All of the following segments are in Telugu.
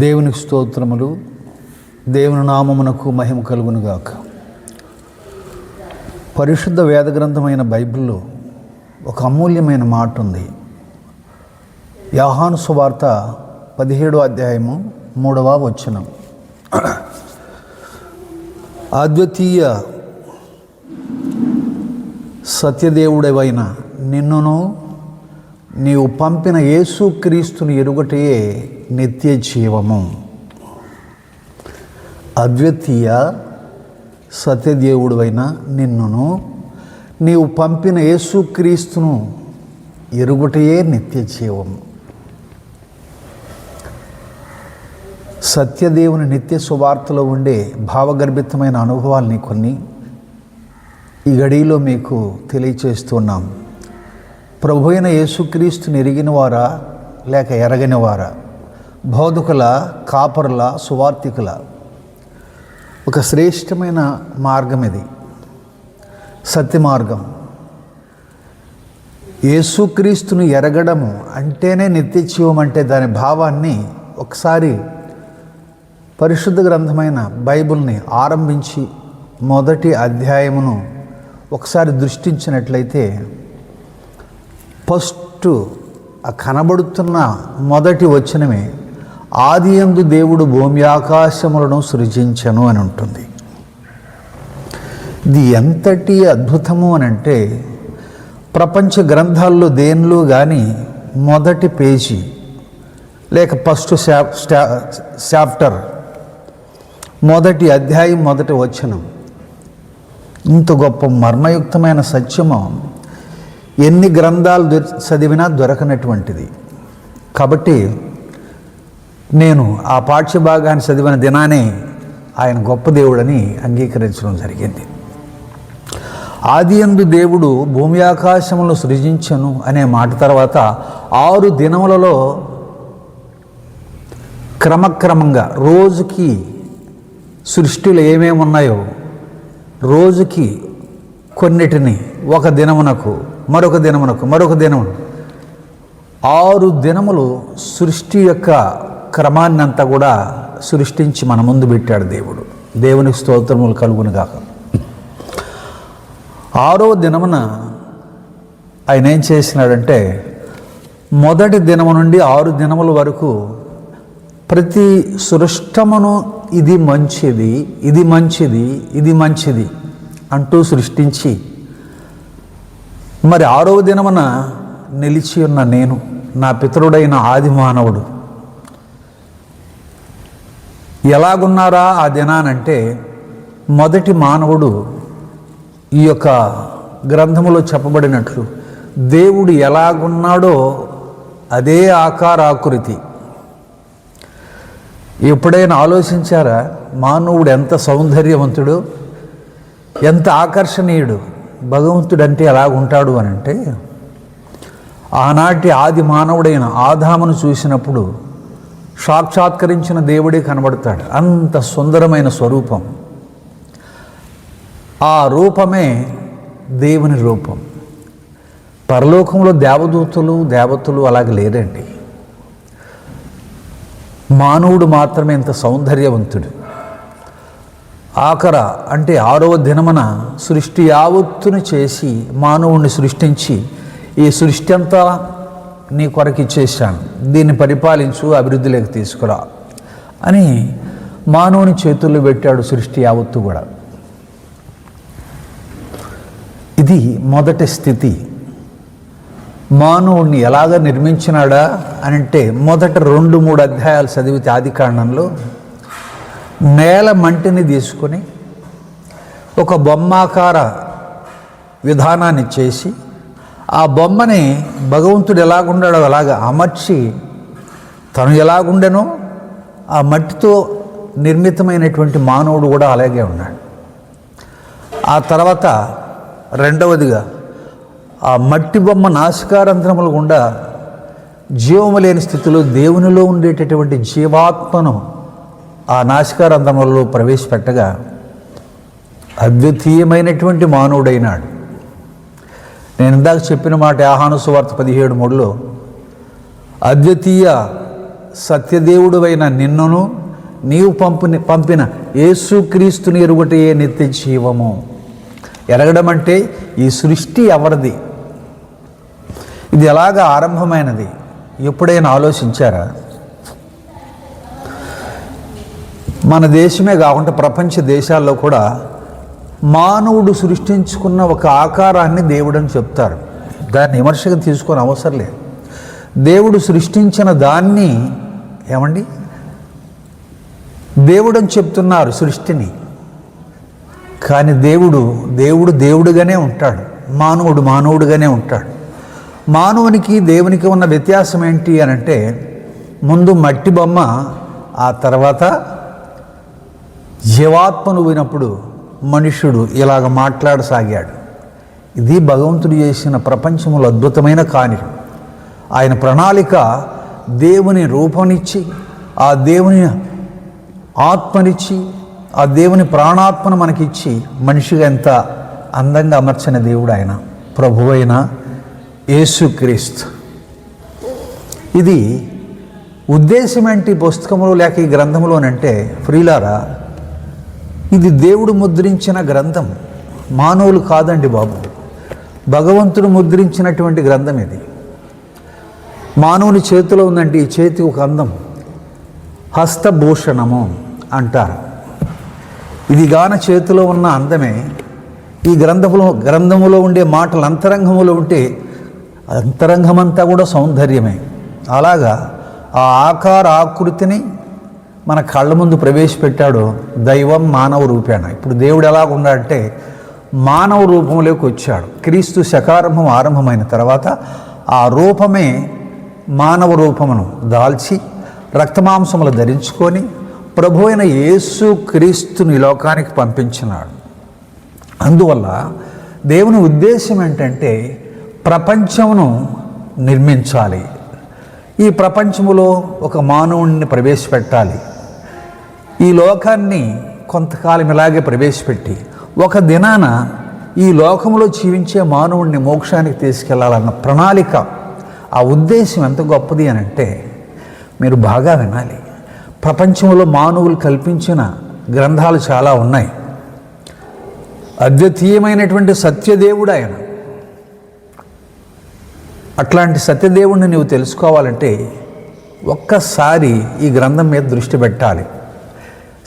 దేవునికి స్తోత్రములు. దేవుని నామమునకు మహిమ కలుగునుగాక. పరిశుద్ధ వేద గ్రంథమైన బైబిల్లో ఒక అమూల్యమైన మాట ఉంది. యోహాను సువార్త 17వ అధ్యాయము 3వ వచనం. అద్వితీయ సత్యదేవుడవైన నిన్నును నీవు పంపిన యేసుక్రీస్తుని ఎరుగటయే నిత్య జీవము. అద్వితీయ సత్యదేవుడవైన నిన్నును నీవు పంపిన యేసుక్రీస్తును ఎరుగటయే నిత్య జీవము. సత్యదేవుని నిత్య సువార్తలో ఉండే భావగర్భితమైన అనుభవాల్ని కొన్ని ఈ గడిలో మీకు తెలియచేస్తున్నాం. ప్రభు అయిన యేసుక్రీస్తుని ఎరిగిన వారా లేక ఎరగని వారా, బోధకుల, కాపరుల, సువార్థికుల, ఒక శ్రేష్టమైన మార్గం ఇది, సత్య మార్గం. యేసుక్రీస్తుని ఎరగడము అంటేనే నిత్య జీవం అంటే దాని భావాన్ని ఒకసారి పరిశుద్ధ గ్రంథమైన బైబిల్ని ఆరంభించి మొదటి అధ్యాయమును ఒకసారి దృష్టించినట్లయితే ఫస్ట్ ఆ కనబడుతున్న మొదటి వచనమే ఆదియందు దేవుడు భూమి ఆకాశములను సృజించెను అని ఉంటుంది. ఇది ఎంతటి అద్భుతము అని అంటే ప్రపంచ గ్రంథాల్లో దేనిలో కానీ మొదటి పేజీ లేక ఫస్ట్ చాప్టర్, మొదటి అధ్యాయం, మొదటి వచనం, ఇంత గొప్ప మర్మయుక్తమైన సత్యము ఎన్ని గ్రంథాలు చదివినా దొరకనటువంటిది. కాబట్టి నేను ఆ పాఠ్య భాగాన్ని చదివిన దినానే ఆయన గొప్ప దేవుడని అంగీకరించడం జరిగింది. ఆదియందు దేవుడు భూమి ఆకాశములను సృజించెను అనే మాట తర్వాత 6 దినములలో క్రమక్రమంగా రోజుకి సృష్టిలో ఏమేమి ఉన్నాయో రోజుకి కొన్నిటిని ఒక దినమునకు మరొక దినమునకు మరొక దినమును 6 దినములు సృష్టి యొక్క క్రమాన్ని అంతా కూడా సృష్టించి మన ముందు పెట్టాడు దేవుడు. దేవునికి స్తోత్రములు కలుగునుగాక. 6వ దినమున ఆయన ఏం చేసినాడంటే మొదటి దినము నుండి 6 దినముల వరకు ప్రతి సృష్టమును ఇది మంచిది, ఇది మంచిది, ఇది మంచిది అంటూ సృష్టించి మరి 6వ దినమున నిలిచి ఉన్న నేను, నా పితరుడైన ఆది మానవుడు ఎలాగున్నారా ఆ దినానంటే మొదటి మానవుడు ఈ యొక్క గ్రంథములో చెప్పబడినట్లు దేవుడు ఎలాగున్నాడో అదే ఆకారాకృతి. ఎప్పుడైనా ఆలోచించారా మానవుడు ఎంత సౌందర్యవంతుడు, ఎంత ఆకర్షణీయుడు, భగవంతుడు అంటే ఎలాగుంటాడు అని అంటే ఆనాటి ఆది మానవుడైన ఆదామును చూసినప్పుడు సాక్షాత్కరించిన దేవుడే కనబడతాడు. అంత సుందరమైన స్వరూపం. ఆ రూపమే దేవుని రూపం. పరలోకంలో దేవతలు అలాగే లేరండి. మానవుడు మాత్రమే ఇంత సౌందర్యవంతుడు. ఆఖర అంటే 6వ దినమున సృష్టి యావత్తును చేసి మానవుణ్ణి సృష్టించి ఈ సృష్టి అంతా నీ కొరకు ఇచ్చేసాను, దీన్ని పరిపాలించు, అభివృద్ధిలోకి తీసుకురా అని మానవుని చేతుల్లో పెట్టాడు సృష్టి యావత్తు కూడా. ఇది మొదటి స్థితి. మానవుణ్ణి ఎలాగ నిర్మించినాడా అని అంటే మొదట 2-3 అధ్యాయాలు చదివితే ఆది కాండంలో నేల మంటిని తీసుకొని ఒక బొమ్మాకార విధానాన్ని చేసి ఆ బొమ్మని భగవంతుడు ఎలాగుండాడో అలాగా అమర్చి తను ఎలాగుండెనో ఆ మట్టితో నిర్మితమైనటువంటి మానవుడు కూడా అలాగే ఉన్నాడు. ఆ తర్వాత రెండవదిగా ఆ మట్టి బొమ్మ నాసికారంధ్రముల గుండా జీవము లేని స్థితిలో దేవునిలో ఉండేటటువంటి జీవాత్మను ఆ నాసికారంధ్రములలో ప్రవేశపెట్టగా అద్వితీయమైనటువంటి మానవుడైనాడు. నేను ఇందాక చెప్పిన మాట యోహాను సువార్త 17:3లో అద్వితీయ సత్యదేవుడువైన నిన్నును నీవు పంపిన యేసుక్రీస్తుని ఎరుగుటే నిత్య జీవము. ఎరగడం అంటే ఈ సృష్టి ఎవరిది, ఇది ఎలాగ ఆరంభమైనది ఎప్పుడైనా ఆలోచించారా? మన దేశమే కాకుండా ప్రపంచ దేశాల్లో కూడా మానవుడు సృష్టించుకున్న ఒక ఆకారాన్ని దేవుడని చెప్తారు. దాన్ని విమర్శగా తీసుకొని అవసరం లేదు. దేవుడు సృష్టించిన దాన్ని ఏమండి దేవుడని చెప్తున్నారు సృష్టిని. కానీ దేవుడు దేవుడుగానే ఉంటాడు, మానవుడు మానవుడుగానే ఉంటాడు. మానవునికి దేవునికి ఉన్న వ్యత్యాసం ఏంటి అని అంటే, ముందు మట్టి బొమ్మ, ఆ తర్వాత జీవాత్మను వినప్పుడు మనుష్యుడు ఇలాగ మాట్లాడసాగాడు. ఇది భగవంతుడు చేసిన ప్రపంచంలో అద్భుతమైన కార్యం. ఆయన ప్రణాళిక దేవుని రూపనిచ్చి, ఆ దేవుని ఆత్మనిచ్చి, ఆ దేవుని ప్రాణాత్మను మనకిచ్చి మనిషిగా ఎంత అందంగా అమర్చిన దేవుడు ఆయన, ప్రభువైన యేసుక్రీస్తు. ఇది ఉద్దేశం ఏంటి పుస్తకంలో లేక ఈ గ్రంథంలోనంటే, ప్రియులారా, ఇది దేవుడు ముద్రించిన గ్రంథం, మానవులు కాదండి బాబు. భగవంతుడు ముద్రించినటువంటి గ్రంథం ఇది. మానవుని చేతిలో ఉందంటే ఈ చేతి ఒక అందం, హస్తభూషణము అంటారు. ఇది గాన చేతిలో ఉన్న అందమే ఈ గ్రంథములో ఉండే మాటలు అంతరంగములో ఉంటే అంతరంగమంతా కూడా సౌందర్యమే. అలాగా ఆ ఆకార ఆకృతిని మన కళ్ళ ముందు ప్రవేశపెట్టాడు దైవం మానవ రూపేణ. ఇప్పుడు దేవుడు ఎలాగ ఉన్నాడంటే మానవ రూపంలోకి వచ్చాడు. క్రీస్తు శకారంభం ఆరంభమైన తర్వాత ఆ రూపమే మానవ రూపమును దాల్చి రక్తమాంసములు ధరించుకొని ప్రభు అయిన యేసు క్రీస్తుని లోకానికి పంపించినాడు. అందువల్ల దేవుని ఉద్దేశం ఏంటంటే ప్రపంచమును నిర్మించాలి, ఈ ప్రపంచములో ఒక మానవుడిని ప్రవేశపెట్టాలి, ఈ లోకాన్ని కొంతకాలం ఇలాగే ప్రవేశపెట్టి ఒక దినాన ఈ లోకంలో జీవించే మానవుడిని మోక్షానికి తీసుకెళ్లాలన్న ప్రణాళిక. ఆ ఉద్దేశం ఎంత గొప్పది అని అంటే మీరు బాగా వినాలి. ప్రపంచంలో మానవులు కల్పించిన గ్రంథాలు చాలా ఉన్నాయి. అద్వితీయమైనటువంటి సత్యదేవుడు ఆయన. అట్లాంటి సత్యదేవుడిని నీవు తెలుసుకోవాలంటే ఒక్కసారి ఈ గ్రంథం మీద దృష్టి పెట్టాలి.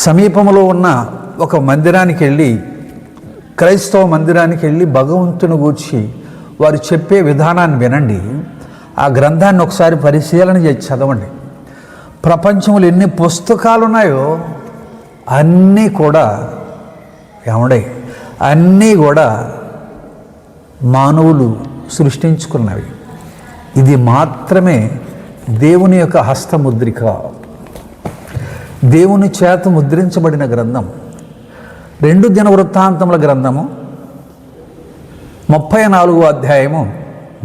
సమీపంలో ఉన్న ఒక మందిరానికి వెళ్ళి, క్రైస్తవ మందిరానికి వెళ్ళి భగవంతుని గూర్చి వారు చెప్పే విధానాన్ని వినండి. ఆ గ్రంథాన్ని ఒకసారి పరిశీలన చేసి చదవండి. ప్రపంచంలో ఎన్ని పుస్తకాలు ఉన్నాయో అన్నీ కూడా అన్నీ కూడా మానవులు సృష్టించుకున్నవి. ఇది మాత్రమే దేవుని యొక్క హస్తముద్రిక, దేవుని చేత ముద్రించబడిన గ్రంథం. 2 దినవృత్తాంతముల గ్రంథము 34వ అధ్యాయము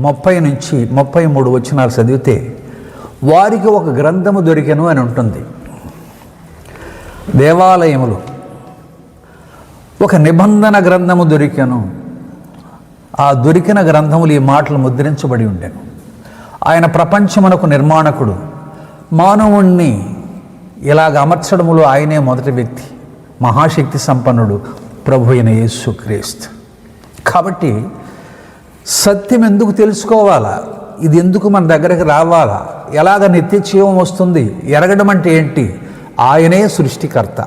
30 నుంచి 33 వచనాలు చదివితే వారికి ఒక గ్రంథము దొరికెను అని ఉంటుంది. దేవాలయములు ఒక నిబంధన గ్రంథము దొరికెను. ఆ దొరికిన గ్రంథములు ఈ మాటలు ముద్రించబడి ఉండెను. ఆయన ప్రపంచమునకు నిర్మాణకుడు, మానవుణ్ణి ఇలాగ అమర్చడములో ఆయనే మొదటి వ్యక్తి, మహాశక్తి సంపన్నుడు ప్రభు అయిన యేసుక్రీస్తు. కాబట్టి సత్యం ఎందుకు తెలుసుకోవాలా, ఇది ఎందుకు మన దగ్గరకు రావాలా, ఎలాగ నిత్య జీవం వస్తుంది, ఎరగడం అంటే ఏంటి? ఆయనే సృష్టికర్త,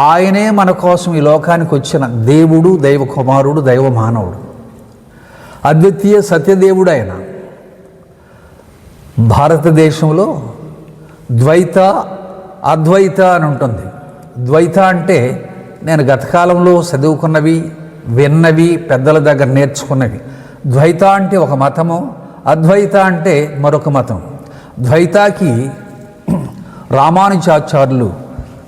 ఆయనే మన కోసం ఈ లోకానికి వచ్చిన దేవుడు, దైవ కుమారుడు, దైవ మానవుడు, అద్వితీయ సత్యదేవుడు ఆయన. భారతదేశంలో ద్వైత అద్వైత అని ఉంటుంది. ద్వైత అంటే నేను గతకాలంలో చదువుకున్నవి, విన్నవి, పెద్దల దగ్గర నేర్చుకున్నవి. ద్వైత అంటే ఒక మతము, అద్వైత అంటే మరొక మతం. ద్వైతాకి రామానుజాచార్యులు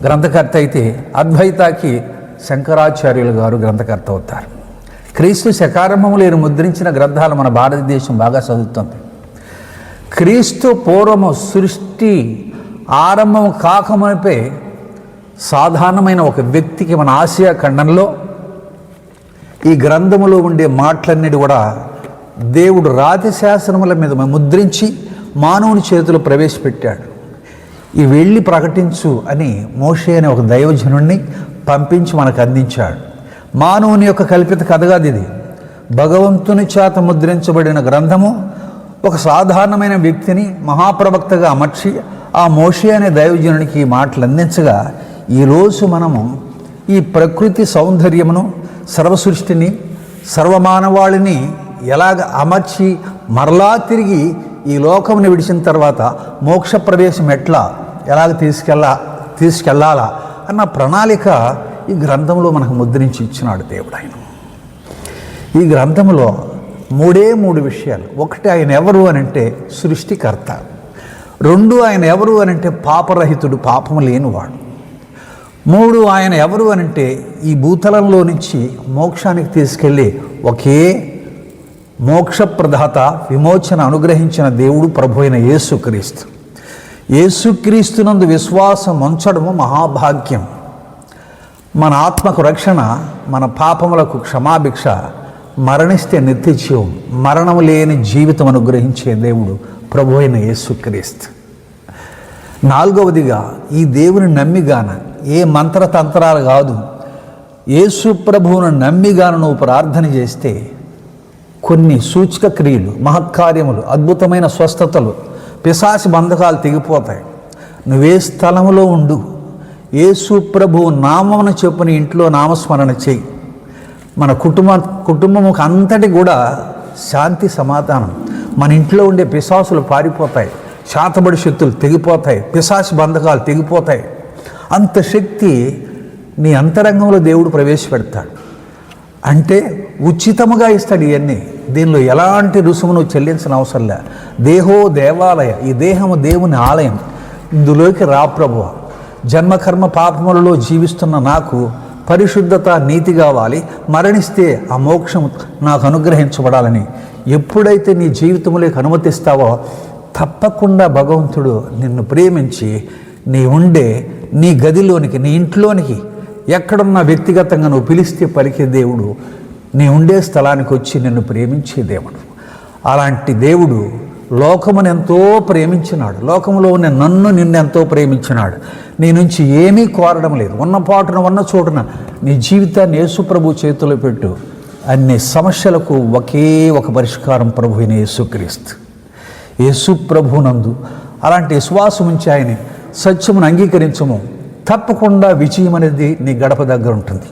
గ్రంథకర్త అయితే అద్వైతాకి శంకరాచార్యులు గారు గ్రంథకర్త అవుతారు. క్రీస్తు శకారంభములు ఈయన ముద్రించిన గ్రంథాలు మన భారతదేశం బాగా చదువుతుంది. క్రీస్తు పూర్వము సృష్టి ఆరంభం కాకమునిపే సాధారణమైన ఒక వ్యక్తికి మన ఆసియా ఖండంలో ఈ గ్రంథములో ఉండే మాటలన్నిటి కూడా దేవుడు రాతి శాసనముల మీద ముద్రించి మానవుని చేతిలో ప్రవేశపెట్టాడు. ఈ వెళ్ళి ప్రకటించు అని మోషే అనే ఒక దైవజనుణ్ణి పంపించి మనకు అందించాడు. మానవుని యొక్క కల్పిత కథగాది ఇది. భగవంతుని చేత ముద్రించబడిన గ్రంథము ఒక సాధారణమైన వ్యక్తిని మహాప్రవక్తగా అమర్చి ఆ మోషే అనే దైవజనునికి ఈ మాటలు అందించగా, ఈరోజు మనము ఈ ప్రకృతి సౌందర్యమును, సర్వసృష్టిని, సర్వమానవాళిని ఎలాగ అమర్చి మరలా తిరిగి ఈ లోకముని విడిచిన తర్వాత మోక్ష ప్రవేశం ఎలాగ తీసుకెళ్ళాలా అన్న ప్రణాళిక ఈ గ్రంథంలో మనకు ముద్రించి ఇచ్చినాడు దేవుడు. ఆయన ఈ గ్రంథంలో మూడు విషయాలు. ఒకటి, ఆయన ఎవరు అనంటే సృష్టికర్త. 2, ఆయన ఎవరు అనంటే పాపరహితుడు, పాపము లేనివాడు. 3, ఆయన ఎవరు అనంటే ఈ భూతలంలో నుంచి మోక్షానికి తీసుకెళ్ళి ఒకే మోక్షప్రదాత, విమోచన అనుగ్రహించిన దేవుడు ప్రభు అయిన యేసుక్రీస్తు. యేసుక్రీస్తునందు విశ్వాసం ఉంచడము మహాభాగ్యం. మన ఆత్మకు రక్షణ, మన పాపములకు క్షమాభిక్ష, మరణిస్తే నిత్యజీవం, మరణం లేని జీవితం అనుగ్రహించే దేవుడు ప్రభు అయిన యేసుక్రీస్తు. 4వదిగా, ఈ దేవుని నమ్మిగాన, ఏ మంత్రతంత్రాలు కాదు, యేసు ప్రభువును నమ్మిగాన నువ్వు ప్రార్థన చేస్తే కొన్ని సూచక క్రియలు, మహత్కార్యములు, అద్భుతమైన స్వస్థతలు, పిశాచి బంధకాలు తెగిపోతాయి. నువ్వే స్థలములో ఉండు, యేసు ప్రభువు నామమును చెప్పున ఇంట్లో నామస్మరణ చెయ్యి. మన కుటుంబముకు అంతటి కూడా శాంతి సమాధానం. మన ఇంట్లో ఉండే పిశాసులు పారిపోతాయి, శాతబడి శక్తులు తెగిపోతాయి, పిశాచి బంధకాలు తెగిపోతాయి. అంత శక్తి నీ అంతరంగంలో దేవుడు ప్రవేశపెడతాడు. అంటే ఉచితముగా ఇస్తాడు ఇవన్నీ. దీనిలో ఎలాంటి రుసుమును చెల్లించిన అవసరం లే. దేహో దేవాలయ, ఈ దేహము దేవుని ఆలయం. ఇందులోకి రా ప్రభువా. జన్మకర్మ పాపములలో జీవిస్తున్న నాకు పరిశుద్ధత, నీతి కావాలి, మరణిస్తే ఆ మోక్షం నాకు అనుగ్రహించబడాలని ఎప్పుడైతే నీ జీవితంలోకి అనుమతిస్తావో తప్పకుండా భగవంతుడు నిన్ను ప్రేమించి నీ గదిలోనికి, నీ ఇంట్లోనికి, ఎక్కడున్నా వ్యక్తిగతంగా నువ్వు పిలిస్తే పలికే దేవుడు నీ ఉండే స్థలానికి వచ్చి నిన్ను ప్రేమించే దేవుడు. అలాంటి దేవుడు లోకమును ఎంతో ప్రేమించినాడు. లోకంలో ఉన్న నిన్ను ఎంతో ప్రేమించినాడు. నీ నుంచి ఏమీ కోరడం లేదు. ఉన్న పాటున, ఉన్న చోటున నీ జీవితాన్ని యేసు ప్రభు చేతిలో పెట్టు. అన్ని సమస్యలకు ఒకే ఒక పరిష్కారం ప్రభు అయిన యేసుక్రీస్తు. యేసు ప్రభునందు అలాంటి విశ్వాసం ఉంచి ఆయన సత్యమును అంగీకరించము, తప్పకుండా విజయం అనేది నీ గడప దగ్గర ఉంటుంది.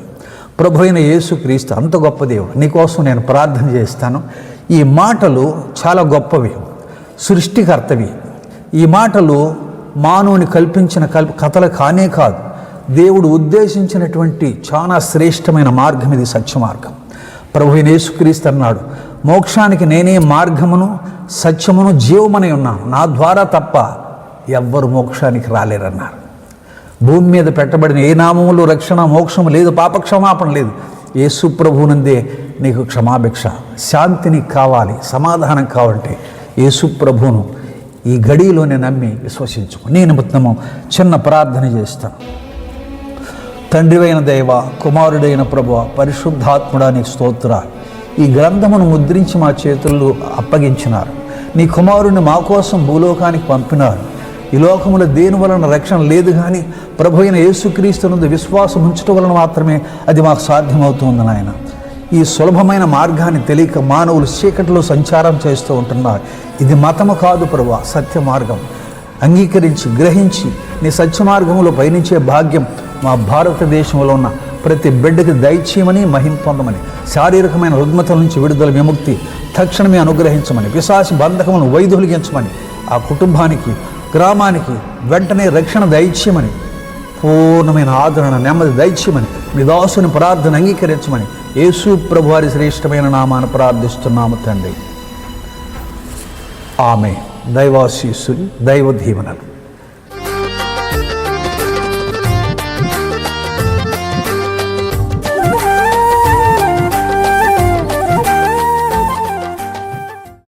ప్రభు అయిన యేసుక్రీస్తు అంత గొప్ప దేవుడు. నీకోసం నేను ప్రార్థన చేస్తాను. ఈ మాటలు చాలా గొప్పవి, సృష్టికర్తవి. ఈ మాటలు మానవుని కల్పించిన కథలు కానే కాదు. దేవుడు ఉద్దేశించినటువంటి చాలా శ్రేష్టమైన మార్గం ఇది, సత్య మార్గం. ప్రభు అయిన యేసుక్రీస్తు అన్నాడు, మోక్షానికి నేనే మార్గమును, సత్యమును, జీవమని ఉన్నాను. నా ద్వారా తప్ప ఎవ్వరు మోక్షానికి రాలేరన్నారు. భూమి మీద పెట్టబడిన ఏ నామములు రక్షణ, మోక్షము లేదు, పాపక్షమాపణ లేదు. యేసు ప్రభువునందే నీకు క్షమాభిక్ష, శాంతి నీకు కావాలి, సమాధానం కావాలంటే యేసు ప్రభువును ఈ గడిలోనే నమ్మి విశ్వసించుకో. నీ నిమిత్తము చిన్న ప్రార్థన చేస్తాను. తండ్రివైన దైవ, కుమారుడైన ప్రభువా, పరిశుద్ధాత్ముడా నీకు స్తోత్రాలు. ఈ గ్రంథమును ముద్రించి మా చేతుల్లో అప్పగించినారు. నీ కుమారుని మా కోసం భూలోకానికి పంపినారు. ఈ లోకములో దేని వలన రక్షణ లేదు, కానీ ప్రభు అయిన యేసుక్రీస్తునందు విశ్వాసం ఉంచడం వలన మాత్రమే అది మాకు సాధ్యమవుతుంది నాయన. ఈ సులభమైన మార్గాన్ని తెలియక మానవులు చీకటిలో సంచారం చేస్తూ ఉంటున్నారు. ఇది మతము కాదు ప్రభువా, సత్య మార్గం. అంగీకరించి, గ్రహించి నీ సత్య మార్గంలో పయనించే భాగ్యం మా భారతదేశంలో ఉన్న ప్రతి బిడ్డకి దయచేయమని, మహిమ పొందమని, శారీరకమైన రుగ్మతల నుంచి విడుదల, విముక్తి తక్షణమే అనుగ్రహించమని, పిశాచి బంధకములను వైదొలిగించమని, ఆ కుటుంబానికి, గ్రామానికి వెంటనే రక్షణ దయచేయమని, పూర్ణమైన ఆదరణ, నెమ్మది దయచేయమని, మీ దాసుని ప్రార్థన అంగీకరించమని యేసు ప్రభువారి శ్రేష్టమైన నామాన ప్రార్థిస్తున్నాము తండ్రి. ఆమె. దైవాశీస్సులు, దైవ దీవెనలు.